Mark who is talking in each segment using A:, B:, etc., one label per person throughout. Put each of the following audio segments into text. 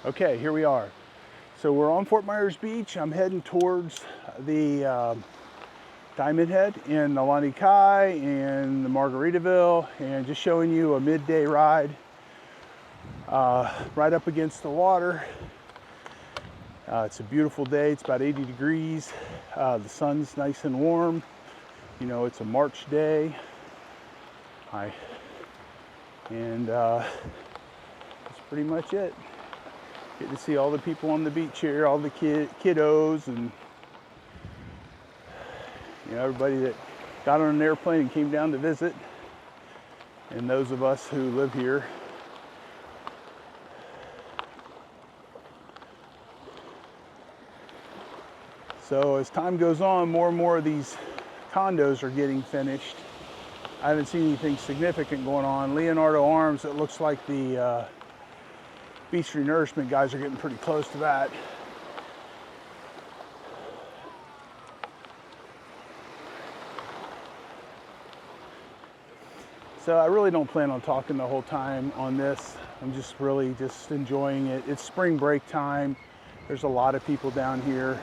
A: Okay, here we are. So we're on Fort Myers Beach. I'm heading towards the Diamond Head in the Lani Kai and the Margaritaville, and just showing you a midday ride right up against the water. It's a beautiful day. It's about 80 degrees. The sun's nice and warm. You know, it's a March day. And that's pretty much it. Get to see all the people on the beach here, all the kiddos, and everybody that got on an airplane and came down to visit, and those of us who live here. So as time goes on, more and more of these condos are getting finished. I haven't seen anything significant going on. Leonardo Arms, it looks like the beach renourishment guys are getting pretty close to that. So I really don't plan on talking the whole time on this. I'm just really just enjoying it. It's spring break time. There's a lot of people down here.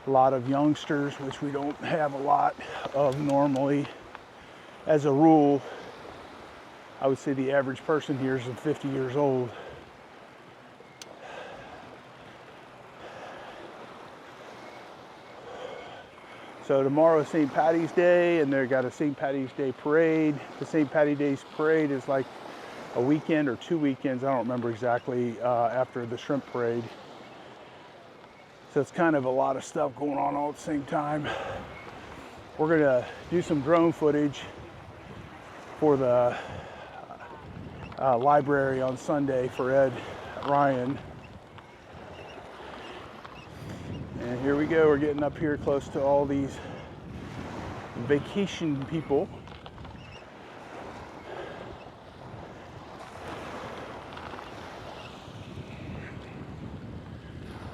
A: A lot of youngsters, which we don't have a lot of normally. As a rule, I would say the average person here is 50 years old. So tomorrow is St. Patty's Day, and they've got a St. Patty's Day parade. The St. Patty's Day parade is like a weekend or 2 weekends, I don't remember exactly, after the shrimp parade. So it's kind of a lot of stuff going on all at the same time. We're gonna do some drone footage for the library on Sunday for Ed Ryan. And here we go, we're getting up here close to all these vacation people.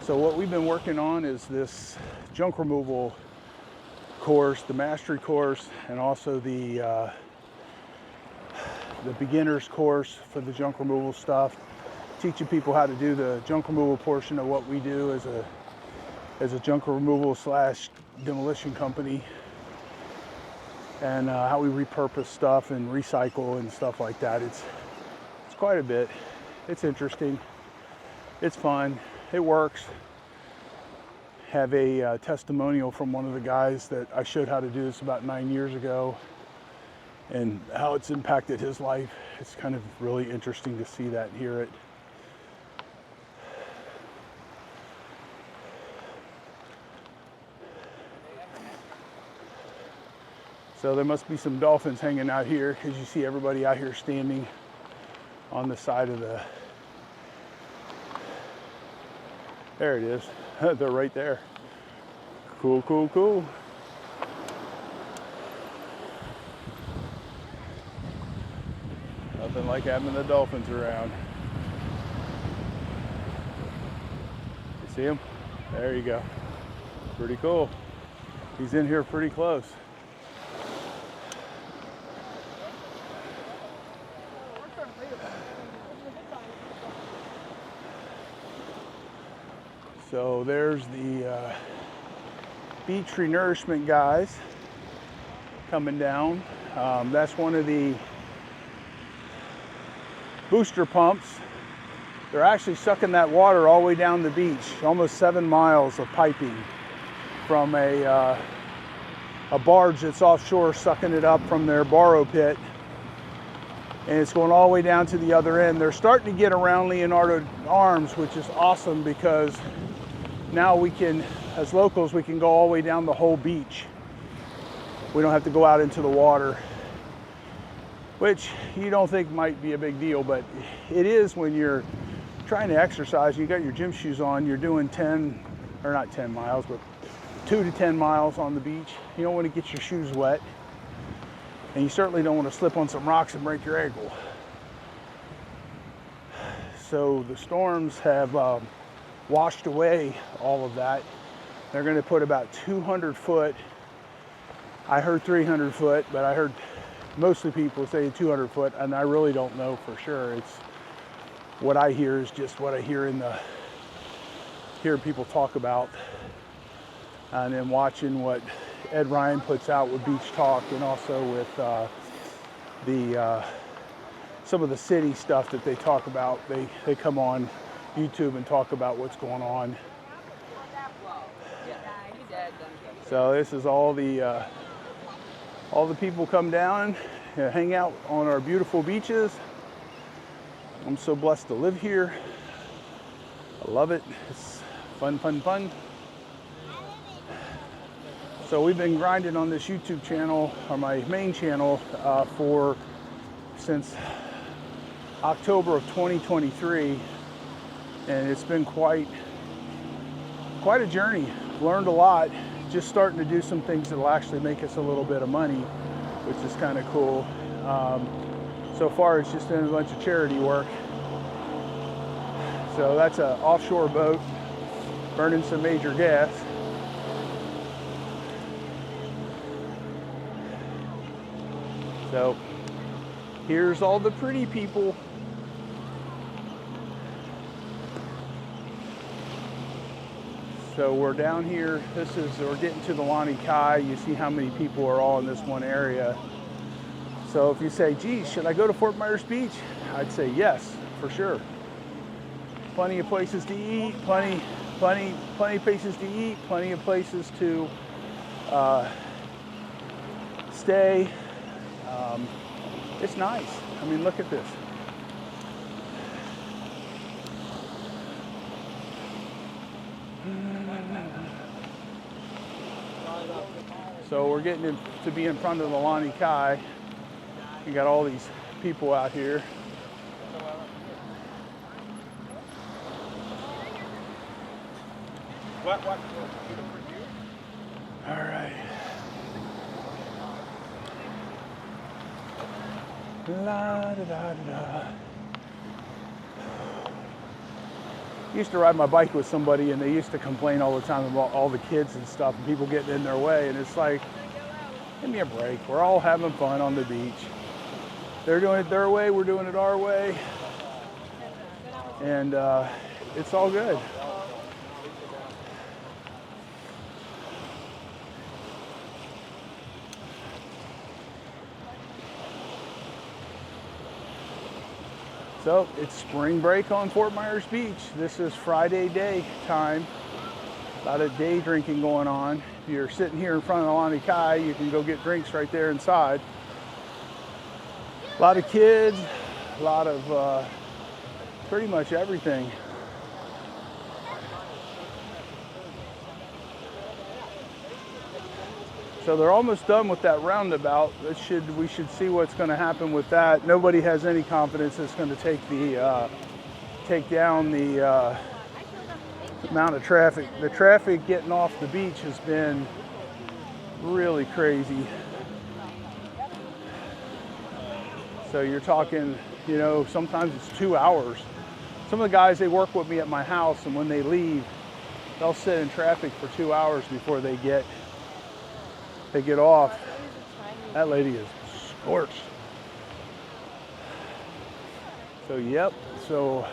A: So what we've been working on is this junk removal course, the mastery course, and also the beginner's course for the junk removal stuff, teaching people how to do the junk removal portion of what we do as a junk removal / demolition company, and how we repurpose stuff and recycle and stuff like that. It's quite a bit. It's interesting. It's fun. It works. Have a testimonial from one of the guys that I showed how to do this about 9 years ago, and how it's impacted his life. It's kind of really interesting to see that and hear it. So there must be some dolphins hanging out here, because you see everybody out here standing on the side of the... There it is. They're right there. Cool, cool, cool. Nothing like having the dolphins around. You see him? There you go. Pretty cool. He's in here pretty close. So there's the beach renourishment guys coming down. That's one of the booster pumps. They're actually sucking that water all the way down the beach, almost 7 miles of piping from a barge that's offshore, sucking it up from their borrow pit, and it's going all the way down to the other end. They're starting to get around Leonardo Arms, which is awesome, because now we can, as locals, we can go all the way down the whole beach. We don't have to go out into the water, which you don't think might be a big deal, but it is when you're trying to exercise. You got your gym shoes on, you're doing 10, or not 10 miles, but 2 to 10 miles on the beach. You don't want to get your shoes wet, and you certainly don't want to slip on some rocks and break your ankle. So the storms have washed away all of that. They're going to put about 200 foot. I heard 300 foot, but I heard mostly people say 200 foot, and I really don't know for sure. what I hear is just what I hear hear people talk about, and then watching what Ed Ryan puts out with Beach Talk, and also with some of the city stuff that they talk about. They come on YouTube and talk about what's going on. So this is all the people come down, hang out on our beautiful beaches. I'm so blessed to live here. I love it. It's fun, fun, fun. So we've been grinding on this YouTube channel, or my main channel, since October of 2023, and it's been quite a journey. Learned a lot. Just starting to do some things that will actually make us a little bit of money, which is kind of cool. So far, it's just been a bunch of charity work. So that's an offshore boat burning some major gas. So here's all the pretty people. So we're down here. We're getting to the Lani Kai. You see how many people are all in this one area. So if you say, geez, should I go to Fort Myers Beach? I'd say yes, for sure. Plenty of places to eat, plenty of places to eat, plenty of places to stay. It's nice. I mean, look at this. So we're getting to be in front of the Lani Kai. You got all these people out here.
B: What?
A: All right. La da da da. Used to ride my bike with somebody, and they used to complain all the time about all the kids and stuff, and people getting in their way. And it's like, give me a break. We're all having fun on the beach. They're doing it their way, we're doing it our way, and it's all good. So it's spring break on Fort Myers Beach. This is Friday day time. A lot of day drinking going on. If you're sitting here in front of the Lani Kai, you can go get drinks right there inside. A lot of kids, a lot of pretty much everything. So they're almost done with that roundabout. We should see what's going to happen with that. Nobody has any confidence it's going to take down the amount of traffic. The traffic getting off the beach has been really crazy. So you're talking, you know, sometimes it's 2 hours. Some of the guys, they work with me at my house, and when they leave, they'll sit in traffic for 2 hours before they get off. That lady is scorched. So yep, so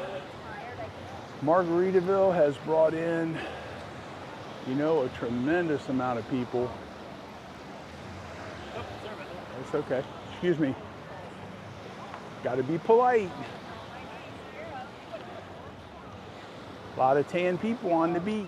A: Margaritaville has brought in, you know, a tremendous amount of people. It's okay. Excuse me. Got to be polite. A lot of tan people on the beach.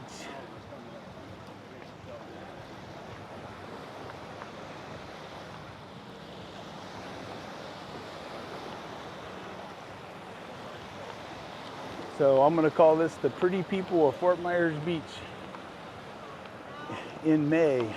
A: So I'm going to call this the pretty people of Fort Myers Beach in May.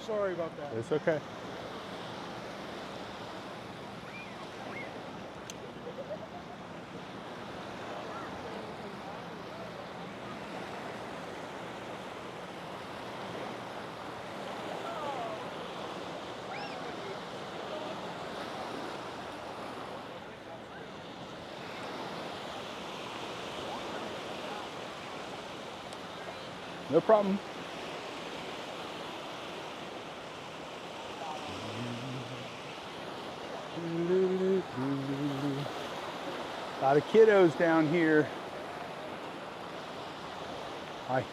B: sorry about that.
A: It's okay. No problem. A lot of kiddos down here. Hi.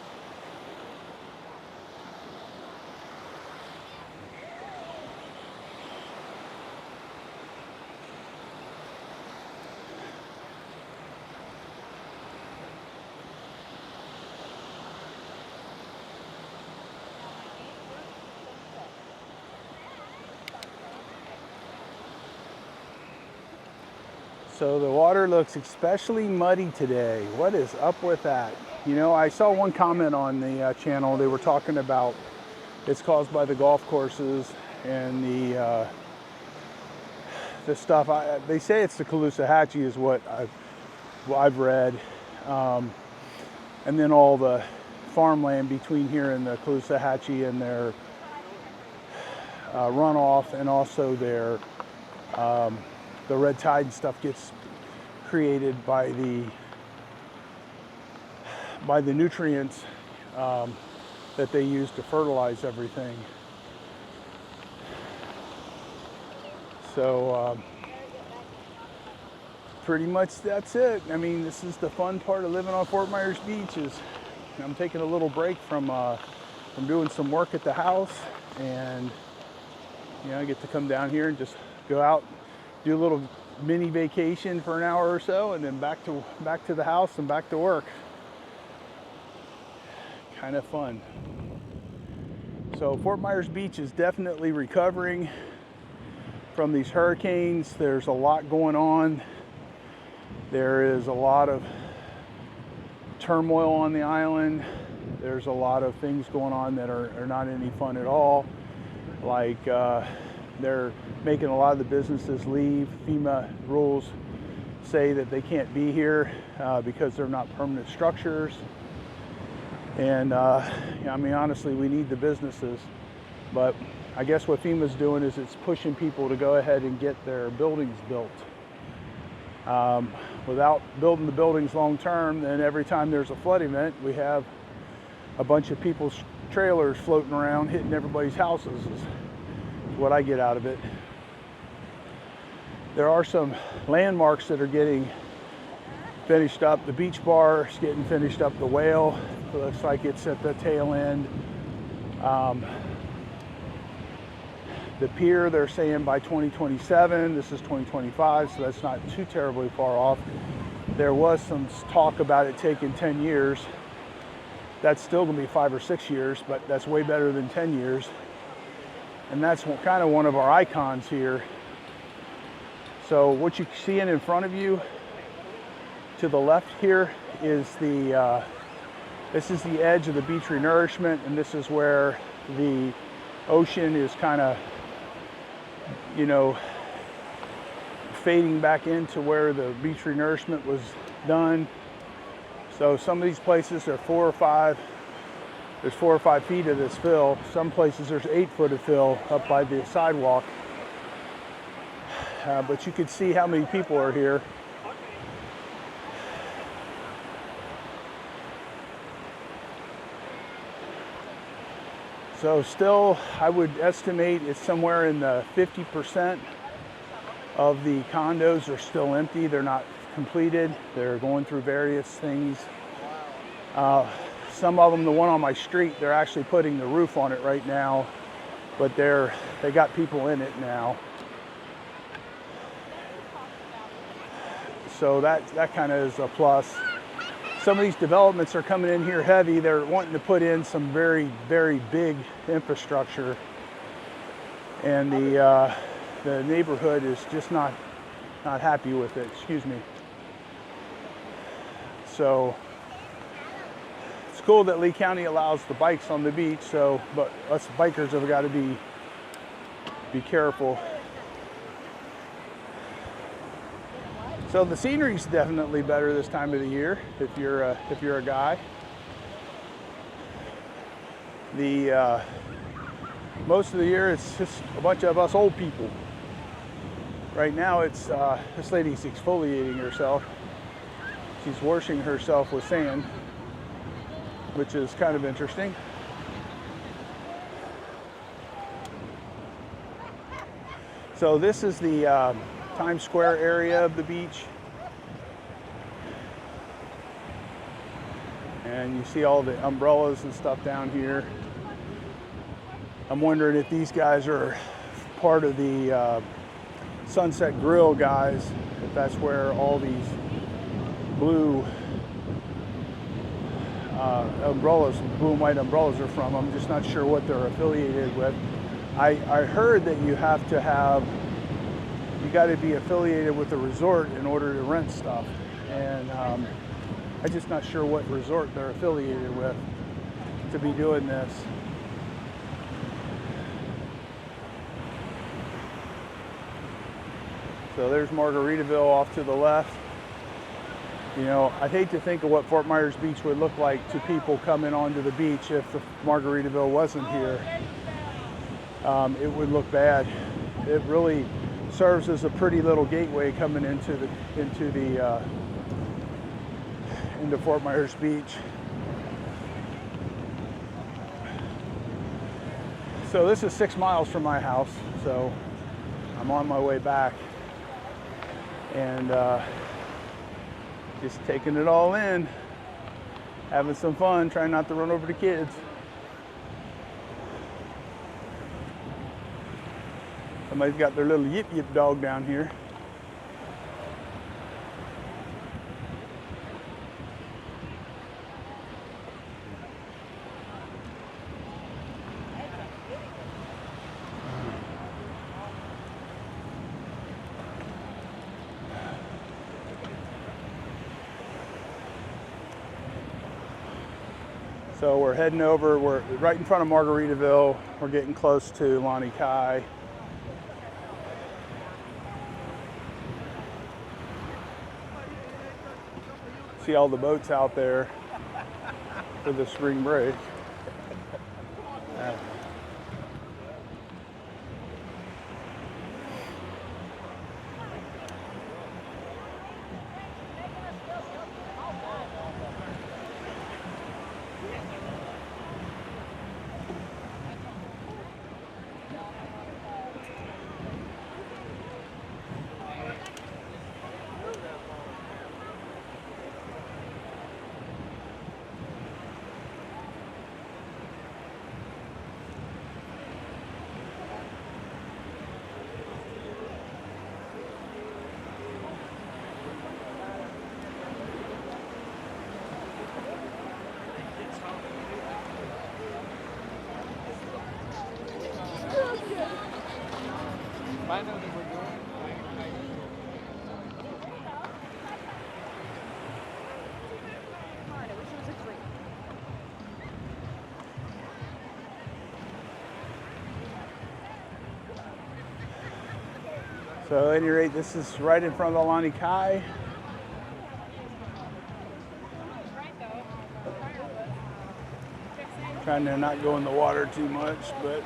A: So the water looks especially muddy today. What is up with that? You know, I saw one comment on the channel. They were talking about it's caused by the golf courses and the stuff. They say it's the Caloosahatchee is what I've read. And then all the farmland between here and the Caloosahatchee and their runoff, and also their the red tide and stuff gets created by the nutrients that they use to fertilize everything. So pretty much that's it. I mean, this is the fun part of living on Fort Myers Beach. Is I'm taking a little break from doing some work at the house, and you know, I get to come down here and just go out, do a little mini vacation for an hour or so, and then back to the house and back to work. Kind of fun. So Fort Myers Beach is definitely recovering from these hurricanes. There's a lot going on. There is a lot of turmoil on the island. There's a lot of things going on that are not any fun at all. Like they're making a lot of the businesses leave. FEMA rules say that they can't be here because they're not permanent structures. And I mean, honestly, we need the businesses, but I guess what FEMA's doing is it's pushing people to go ahead and get their buildings built. Without building the buildings long term, then every time there's a flood event, we have a bunch of people's trailers floating around hitting everybody's houses is what I get out of it. There are some landmarks that are getting finished up. The beach bar is getting finished up. The whale looks like it's at the tail end. The pier, they're saying by 2027. This is 2025, so that's not too terribly far off. There was some talk about it taking 10 years. That's still going to be 5 or 6 years, but that's way better than 10 years. And that's kind of one of our icons here. So what you're seeing in front of you to the left here is this is the edge of the beach renourishment, and this is where the ocean is kind of, you know, fading back into where the beach renourishment was done. So some of these places are 4 or 5. There's 4 or 5 feet of this fill. Some places there's 8 foot of fill up by the sidewalk. But you can see how many people are here. So still, I would estimate it's somewhere in the 50% of the condos are still empty. They're not completed. They're going through various things. Some of them, the one on my street, they're actually putting the roof on it right now, but they got people in it now. So that kind of is a plus. Some of these developments are coming in here heavy. They're wanting to put in some very, very big infrastructure, and the neighborhood is just not happy with it. Excuse me. So it's cool that Lee County allows the bikes on the beach, so, but us bikers have got to be careful. So the scenery's definitely better this time of the year if you're a guy. The most of the year it's just a bunch of us old people. Right now it's this lady's exfoliating herself. She's washing herself with sand, which is kind of interesting. So this is the Times Square area of the beach. And you see all the umbrellas and stuff down here. I'm wondering if these guys are part of the Sunset Grill guys, if that's where all these blue umbrellas, blue and white umbrellas are from. I'm just not sure what they're affiliated with. I heard that you have to have, you got to be affiliated with a resort in order to rent stuff, and I'm just not sure what resort they're affiliated with to be doing this. So there's Margaritaville off to the left. You know, I'd hate to think of what Fort Myers Beach would look like to people coming onto the beach if the Margaritaville wasn't here. It would look bad. It really serves as a pretty little gateway coming into Fort Myers Beach. So this is 6 miles from my house, so I'm on my way back. And just taking it all in, having some fun, trying not to run over the kids. Somebody's got their little yip yip dog down here. So we're heading over, we're right in front of Margaritaville. We're getting close to Lani Kai. See all the boats out there for the spring break. So at any rate, this is right in front of the Lani Kai. Trying to not go in the water too much, but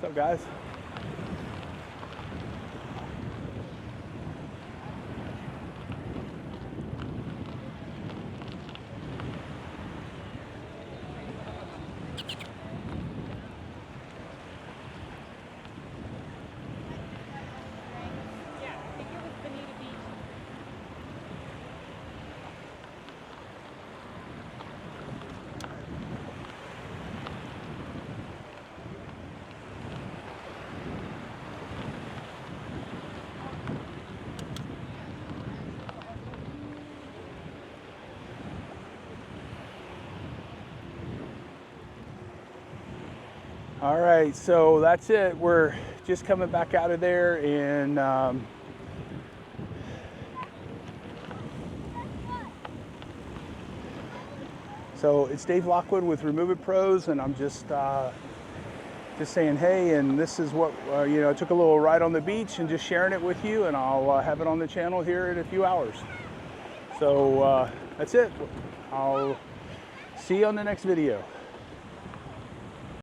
A: up, guys?
B: Yeah, I think it was Bonita Beach.
A: All right, so that's it. We're just coming back out of there, and so it's Dave Lockwood with Remove It Pros, and I'm just saying hey, and this is what you know. I took a little ride on the beach and just sharing it with you, and I'll have it on the channel here in a few hours. So that's it. I'll see you on the next video.